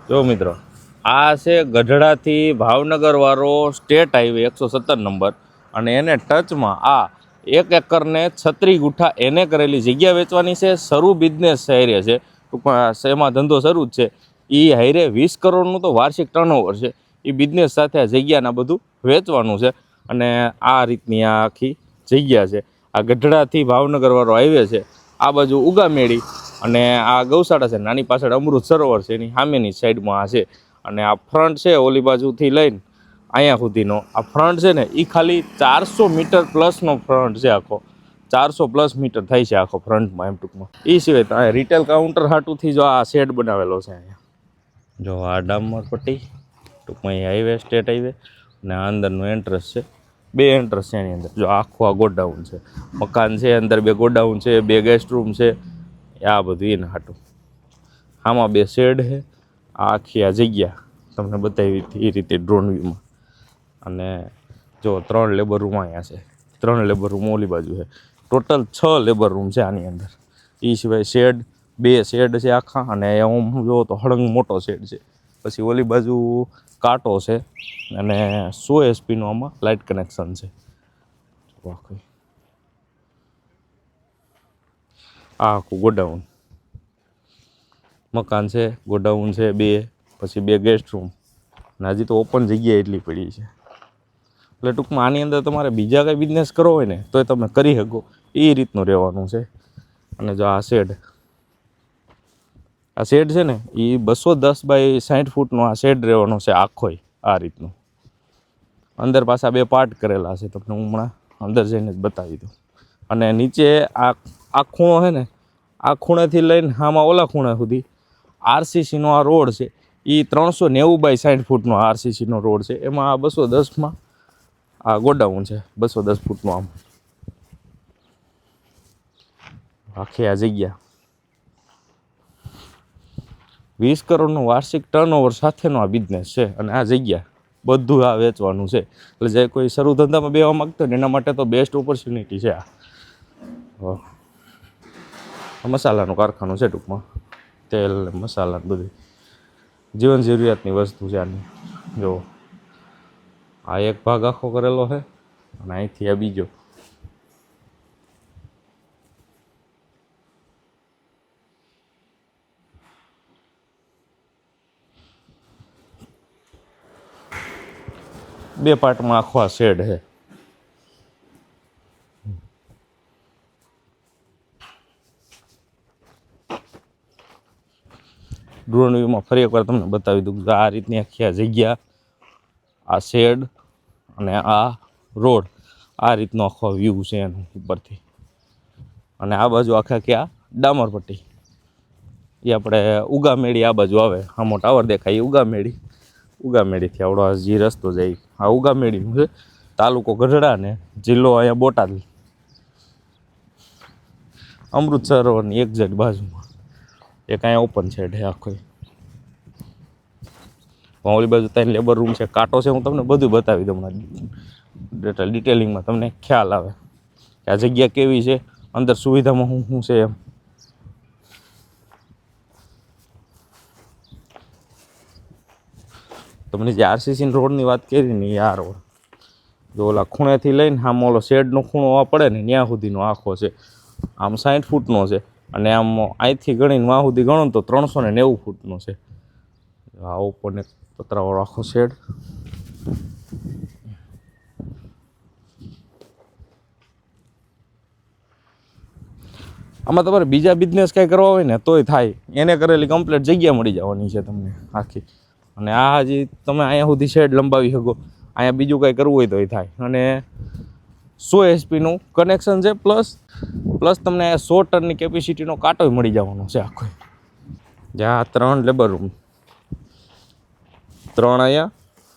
જો મિત્રો, આ છે ગઢડાથી ભાવનગર વાળો સ્ટેટ હાઈવે 117 નંબર, અને એને ટચમાં આ 1 એકરને 36 ગુઠા એને કરેલી જગ્યા વેચવાની છે. શરૂ બિઝનેસ હાઈરે છે, ટૂંકમાં એમાં ધંધો શરૂ જ છે. એ હાઈરે 20 કરોડનું તો વાર્ષિક ટર્નઓવર છે. એ બિઝનેસ સાથે આ જગ્યાના બધું વેચવાનું છે. અને આ રીતની આ આખી જગ્યા છે. આ ગઢડાથી ભાવનગર વાળો હાઈવે છે. આ બાજુ ઉગામેડી અને આ ગૌશાળા છે. નાની પાછળ અમૃત સરોવર છે, એની સામેની સાઈડમાં આ છે. અને આ ફ્રન્ટ છે, ઓલી બાજુથી લઈને અહીંયા સુધીનો આ ફ્રન્ટ છે ને, એ ખાલી 400 મીટર પ્લસનો ફ્રન્ટ છે. આખો 400 પ્લસ મીટર થાય છે આખો ફ્રન્ટમાં, એમ ટૂંકમાં. એ સિવાય તો રિટેલ કાઉન્ટર હાટુથી જો આ શેડ બનાવેલો છે અહીંયા. જો આ ડામર પટ્ટી, ટૂંકમાં એ હાઈવે સ્ટેટ હાઈવે, અને આ અંદરનું એન્ટ્રન્સ છે. 2 એન્ટ્રન્સ છે એની અંદર. જો આખું આ ગોડાઉન છે, મકાન છે, અંદર 2 ગોડાઉન છે, 2 ગેસ્ટ રૂમ છે. આ બધું એને હાટું. આમાં 2 શેડ છે. આ આખી આ જગ્યા તમને બતાવી એ રીતે ડ્રોન વ્યૂમાં. અને જો 3 લેબર રૂમ અહીંયા છે, 3 લેબર રૂમ ઓલી બાજુ છે. ટોટલ 6 લેબર રૂમ છે આની અંદર. એ સિવાય શેડ 2 શેડ છે આખા. અને હું જોવો તો હળંગ મોટો શેડ છે. પછી ઓલી બાજુ કાંટો છે, અને 100 એચપીનું આમાં લાઇટ કનેક્શન છે. આ આખું ગોડાઉન, મકાન છે, ગોડાઉન છે 2, પછી 2 ગેસ્ટ રૂમ. અને હજી તો ઓપન જગ્યા એટલી પડી છે. એટલે ટૂંકમાં આની અંદર તમારે બીજા કંઈ બિઝનેસ કરવો હોય ને તોય તમે કરી શકો, એ રીતનું રહેવાનું છે. અને જો આ શેડ છે ને, એ 210 બાય 60 ફૂટનો આ શેડ રહેવાનો છે આખોય. આ રીતનું અંદર પાછા 2 પાર્ટ કરેલા છે, તમને હું હમણાં અંદર જઈને જ બતાવી દઉં. અને નીચે આ ખૂણો છે ને, આ ખૂણેથી લઈને આમાં ઓલા ખૂણા સુધી આરસીસીનો આ રોડ છે. એ 390 બાય 60 ફૂટનો આરસીસીનો રોડ છે. એમાં આ 210માં આ ગોડાઉન છે, 210 ફૂટનો. આમ આખી આ જગ્યા 20 કરોડનું વાર્ષિક ટર્નઓવર સાથેનો આ બિઝનેસ છે. અને આ જગ્યા બધું આ વેચવાનું છે. એટલે જે કોઈ શરૂ ધંધામાં બેવા માગતો હોય ને એના માટે તો બેસ્ટ ઓપોર્ચ્યુનિટી છે આ. મસાલાનું કારખાનું છે ટૂંકમાં. તેલ ને મસાલા બધું જીવન જરૂરિયાતની વસ્તુ છે આની. જો આ એક ભાગ આખો કરેલો છે, અને અહીંથી આ બીજો. બે પાર્ટમાં આખો આ શેડ છે. ડ્રોન વ્યૂમાં ફરી એકવાર તમને બતાવી દઉં કે આ રીતની આખી આ જગ્યા, આ શેડ અને આ રોડ, આ રીતનો આખો વ્યૂ છે એનો ઉપરથી. અને આ બાજુ આખા ક્યાં ડામર પટ્ટી, એ આપણે ઉગામેડી આ બાજુ આવે. આમો ટાવર દેખાય એ ઉગામેડીથી આવડો આ જે રસ્તો જાય આ ઉગામેડીનું છે. તાલુકો ગઢડા ને જિલ્લો અહીંયા બોટાદ. અમૃત સરોવરની એક્ઝેક્ટ બાજુમાં એક અહીંયા ઓપન શેડ છે આખો. ઓલી બાજુ 3 લેબર રૂમ છે, કાંટો છે. હું તમને બધું બતાવી દઉં ડિટેલિંગમાં, તમને ખ્યાલ આવે કે આ જગ્યા કેવી છે, અંદર સુવિધામાં શું છે એમ. તમને જે આરસીસી રોડની વાત કરી ને, આ રોડ જો ઓલા ખૂણેથી લઈને આમ ઓલો શેડનો ખૂણો પડે ને ત્યાં સુધીનો આખો છે. આમ 60 ફૂટનો છે. અને આમ અહીંથી ગણીને વાં સુધી ગણો તો 390 ફૂટનો છે. આ ઓપન એક પતરાવાળો આખો શેડ. આમાં તમારે બીજા બિઝનેસ કાંઈ કરવા હોય ને તોય થાય. એને કરેલી કમ્પ્લીટ જગ્યા મળી જવાની છે તમને આખી. અને આ હજી તમે અહીંયા સુધી શેડ લંબાવી શકો. અહીંયા બીજું કાંઈ કરવું હોય તોય થાય. અને 100 એચપીનું કનેક્શન છે. પ્લસ તમને 100 ટનની કેપેસિટીનો કાંટો મળી જવાનો છે આખો. જ્યાં 3 લેબર રૂમ, 3 અહીંયા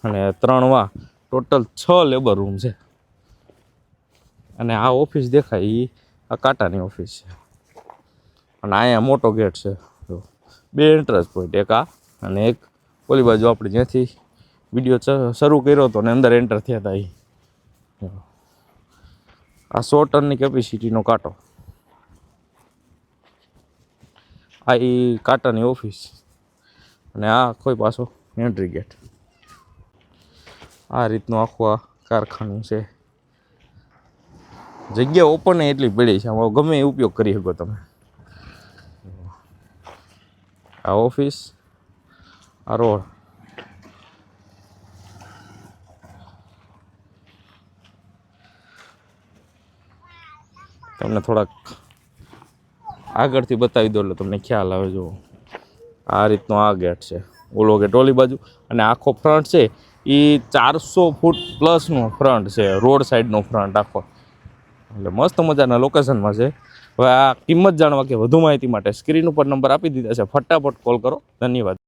અને 3 વા, ટોટલ 6 લેબર રૂમ છે. અને આ ઓફિસ દેખાય એ આ કાંટાની ઓફિસ છે. અને અહીંયા મોટો ગેટ છે. 2 એન્ટ્રન્સ પોઈન્ટ, એક આ અને એક ઓલી બાજુ આપણે જ્યાંથી વિડીયો શરૂ કર્યો હતો ને અંદર એન્ટર થયા હતા એ. આ 100 ટનની કેપેસિટીનો કાંટો. આ એ કાંટાની ઓફિસ. અને આ કોઈ પાછો એન્ટ્રી ગેટ. આ રીતનું આખું આ કારખાનું છે. જગ્યા ઓપન એટલી પડી છે, આમાં ગમે એ ઉપયોગ કરી શકો તમે. આ ઓફિસ, આ રોડ. તમને થોડાક આગળથી બતાવી દો એટલે તમને ખ્યાલ આવે. જો આ રીતનો આ ગેટ છે, ઓલો ગેટ ઓલી બાજુ, અને આખો ફ્રન્ટ છે એ 400 ફૂટ પ્લસનો ફ્રન્ટ છે, રોડ સાઈડનો ફ્રન્ટ આખો. એટલે મસ્ત મજાના લોકેશનમાં છે. હવે આ કિંમત જાણવા કે વધુ માહિતી માટે સ્ક્રીન ઉપર નંબર આપી દીધા છે, ફટાફટ કોલ કરો. ધન્યવાદ.